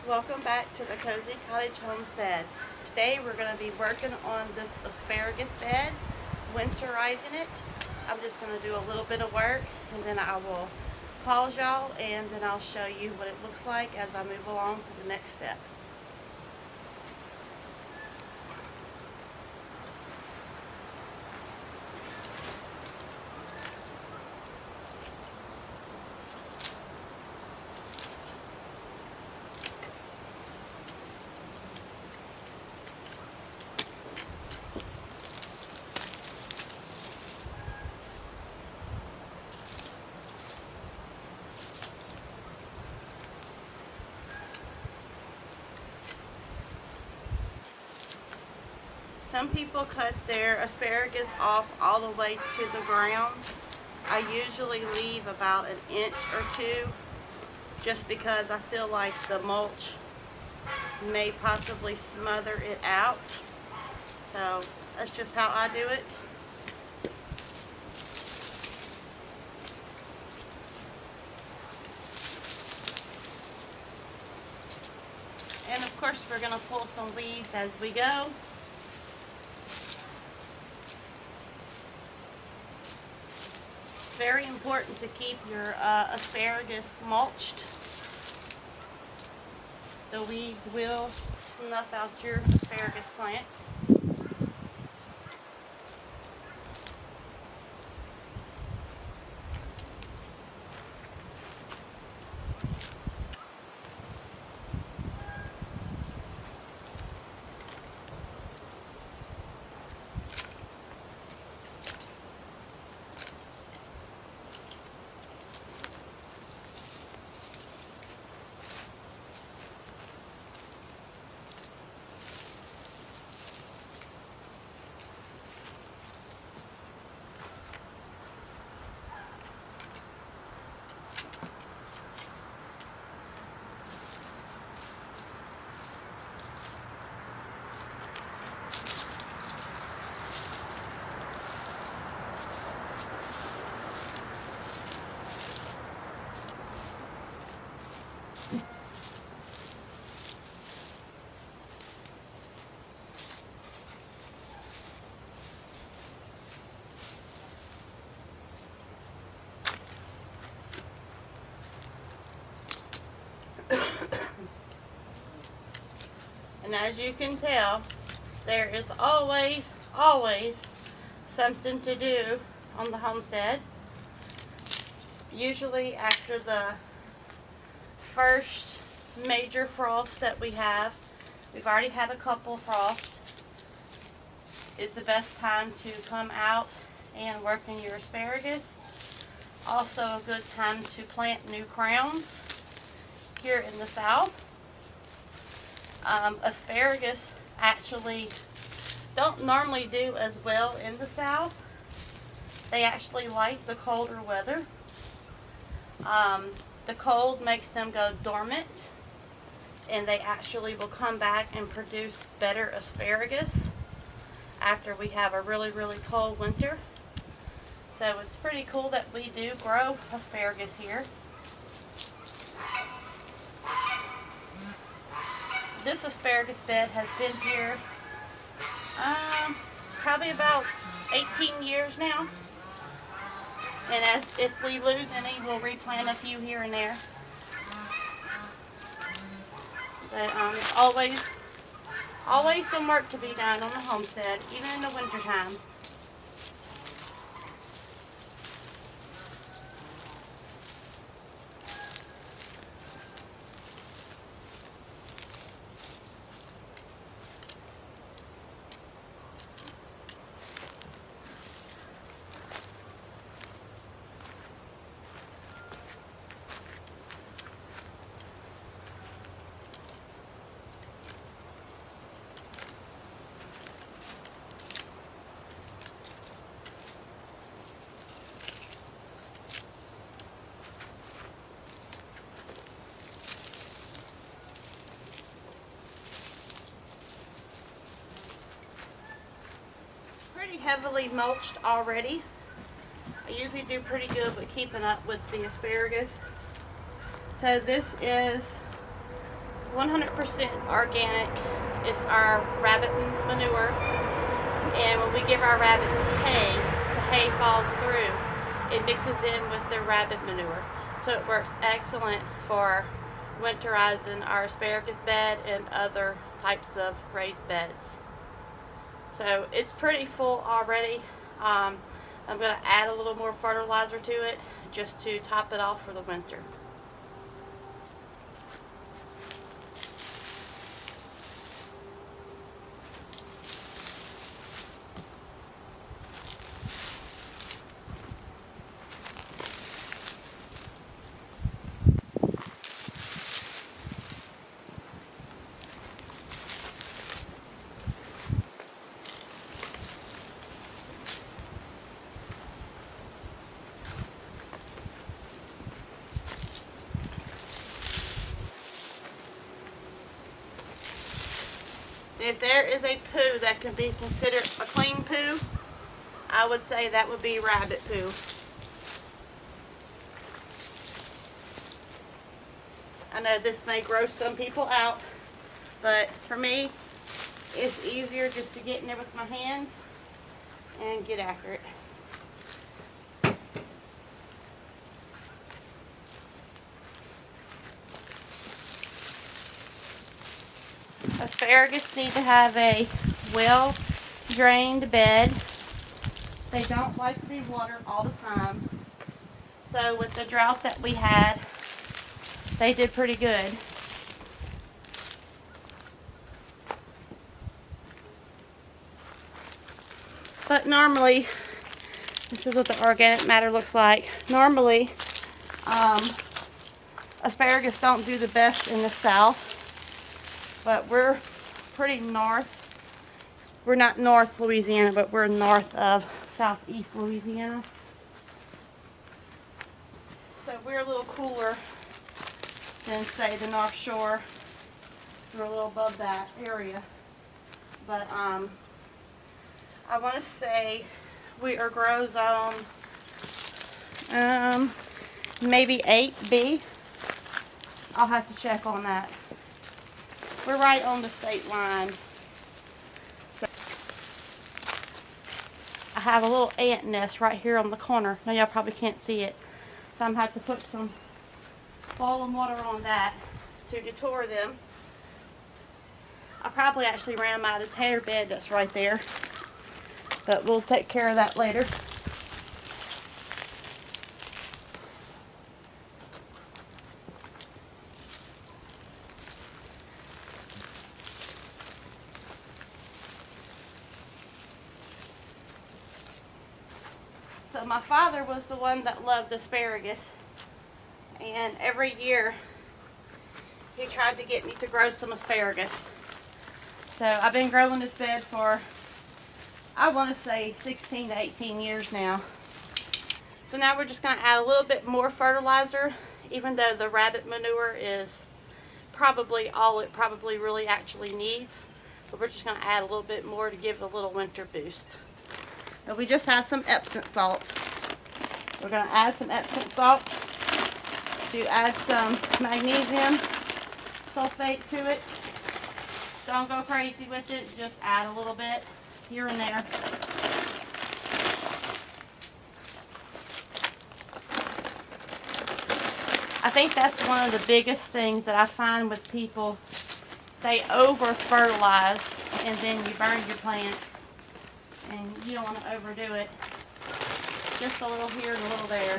Welcome back to the Cozy Cottage Homestead. Today we're going to be working on this asparagus bed, winterizing it. I'm just going to do a little bit of work and then I will pause y'all and then I'll show you what it looks like as I move along to the next step. Some people cut their asparagus off all the way to the ground. I usually leave about an inch or two just because I feel like the mulch may possibly smother it out. So that's just how I do it. And of course we're going to pull some weeds as we go. Very important to keep your asparagus mulched. The weeds will snuff out your asparagus plants. And as you can tell, there is always something to do on the homestead. Usually after the first major frost that we have, we've already had a couple frosts, is the best time to come out and work in your asparagus. Also a good time to plant new crowns here in the south. Asparagus actually don't normally do as well in the south. They actually like the colder weather. The cold makes them go dormant and they actually will come back and produce better asparagus after we have a really cold winter. So it's pretty cool that we do grow asparagus here. This asparagus bed has been here probably about 18 years now. And as if we lose any, we'll replant a few here and there. But always some work to be done on the homestead, even in the winter time. Pretty heavily mulched already. I usually do pretty good with keeping up with the asparagus. So this is 100% organic is our rabbit manure, and when we give our rabbits hay, the hay falls through. It mixes in with the rabbit manure, so it works excellent for winterizing our asparagus bed and other types of raised beds. So it's pretty full already. I'm going to add a little more fertilizer to it just to top it off for the winter. If there is a poo that can be considered a clean poo, I would say that would be rabbit poo. I know this may gross some people out, but for me, it's easier just to get in there with my hands and get after it. Asparagus need to have a well-drained bed. They don't like to be watered all the time. So with the drought that we had, they did pretty good. But normally, this is what the organic matter looks like. Normally, asparagus don't do the best in the south. But we're pretty north. We're not North Louisiana, but we're north of southeast Louisiana. So we're a little cooler than, say, the North Shore. We're a little above that area. But I want to say we are grow zone maybe 8B. I'll have to check on that. We're right on the state line. So I have a little ant nest right here on the corner. Now y'all probably can't see it. So I'm going to have to put some boiling water on that to deter them. I probably actually ran them out of the tater bed that's right there. But we'll take care of that later. So my father was the one that loved asparagus, and every year he tried to get me to grow some asparagus. So I've been growing this bed for, I want to say 16 to 18 years now. So now we're just going to add a little bit more fertilizer, even though the rabbit manure is probably all it probably really actually needs. So we're just going to add a little bit more to give it a little winter boost. And we just have some Epsom salt. We're going to add some Epsom salt to add some magnesium sulfate to it. Don't go crazy with it, just add a little bit here and there. I think that's one of the biggest things that I find with people. They over fertilize and then you burn your plants. And you don't want to overdo it. Just a little here and a little there.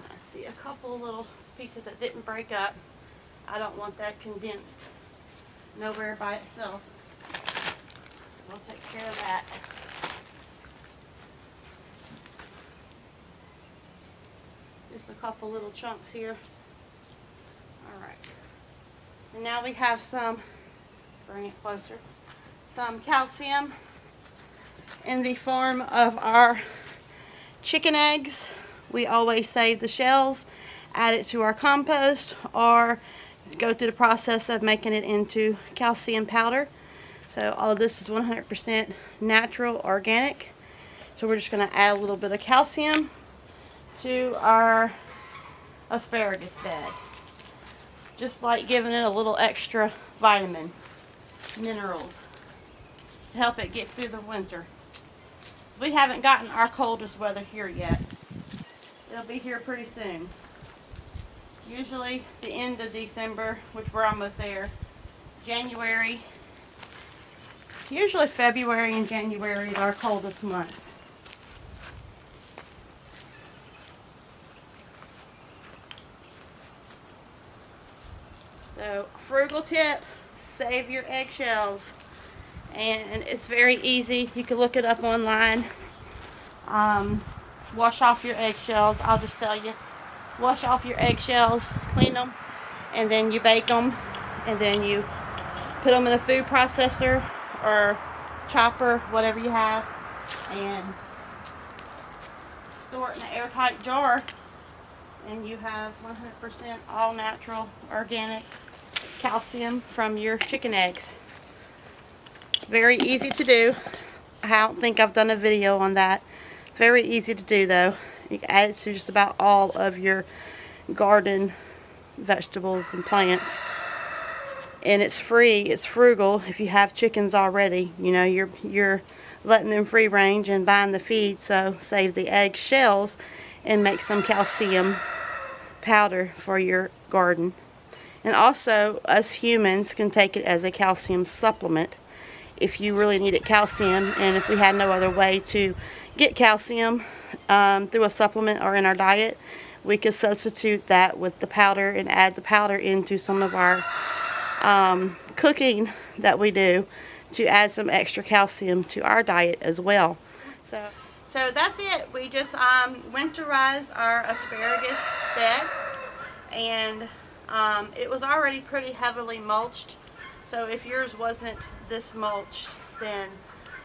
I see a couple little pieces that didn't break up. I don't want that condensed nowhere by itself. We'll take care of that. Just a couple little chunks here. Alright. And now we have some, bring it closer, some calcium in the form of our chicken eggs. We always save the shells, add it to our compost, or go through the process of making it into calcium powder. So all of this is 100% natural, organic. So we're just going to add a little bit of calcium to our asparagus bed. Just like giving it a little extra vitamin, minerals, to help it get through the winter. We haven't gotten our coldest weather here yet. It'll be here pretty soon. Usually the end of December, which we're almost there. January. Usually February and January is our coldest months. So, frugal tip, save your eggshells. And it's very easy. You can look it up online. Wash off your eggshells. I'll just tell you. Wash off your eggshells, clean them, and then you bake them. And then you put them in a food processor or chopper, whatever you have. And store it in an airtight jar. And you have 100% all natural, organic calcium from your chicken eggs. Very easy to do. I don't think I've done a video on that. Very easy to do though. You can add it to just about all of your garden vegetables and plants. And it's free, it's frugal if you have chickens already. You know, you're letting them free range and buying the feed, so save the egg shells and make some calcium powder for your garden. And also, us humans can take it as a calcium supplement if you really needed calcium, and if we had no other way to get calcium through a supplement or in our diet, we could substitute that with the powder and add the powder into some of our cooking that we do to add some extra calcium to our diet as well. So that's it. We just winterized our asparagus bed, and it was already pretty heavily mulched. So if yours wasn't this mulched, then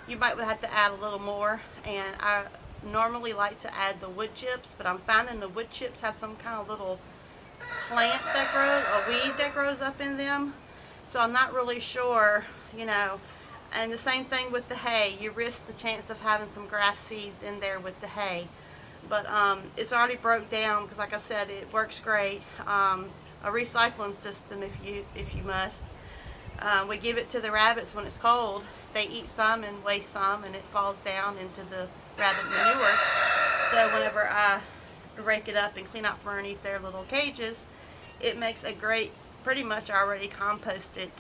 you might have to add a little more. And I normally like to add the wood chips, but I'm finding the wood chips have some kind of little plant that grows, a weed that grows up in them. So I'm not really sure, you know. And the same thing with the hay. You risk the chance of having some grass seeds in there with the hay. But it's already broke down because, like I said, it works great. A recycling system if you must. We give it to the rabbits when it's cold. They eat some and waste some, and it falls down into the rabbit manure. So whenever I rake it up and clean out from underneath their little cages, it makes a great, pretty much already composted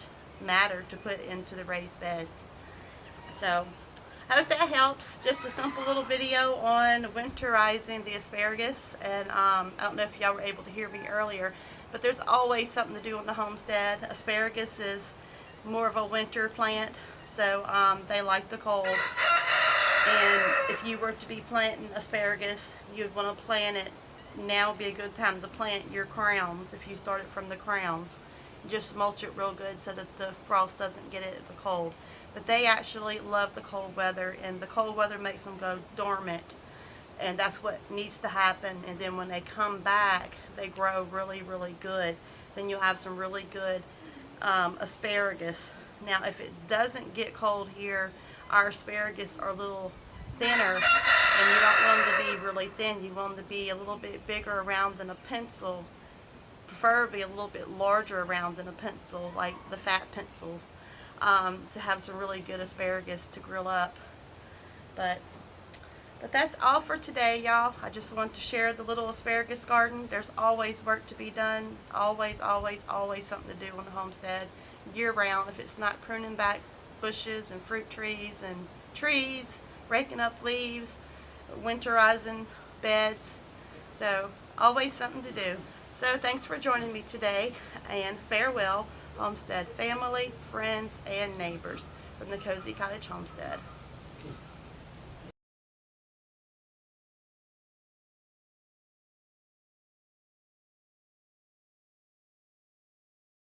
matter to put into the raised beds. So I hope that helps. Just a simple little video on winterizing the asparagus. And I don't know if y'all were able to hear me earlier, but there's always something to do on the homestead. Asparagus is more of a winter plant, so they like the cold. And if you were to be planting asparagus, you'd want to plant it. Now would be a good time to plant your crowns if you started from the crowns. Just mulch it real good so that the frost doesn't get it at the cold. But they actually love the cold weather, and the cold weather makes them go dormant. And that's what needs to happen. And then when they come back, they grow really, really good. Then you'll have some really good asparagus. Now, if it doesn't get cold here, our asparagus are a little thinner, and you don't want them to be really thin. You want them to be a little bit bigger around than a pencil, preferably a little bit larger around than a pencil, like the fat pencils, to have some really good asparagus to grill up. But that's all for today, y'all. I just want to share the little asparagus garden. There's always work to be done. Always, always, always something to do on the homestead year round. If it's not pruning back bushes and fruit trees and trees, raking up leaves, winterizing beds. So always something to do. So thanks for joining me today, and farewell, homestead family, friends, and neighbors from the Cozy Cottage Homestead.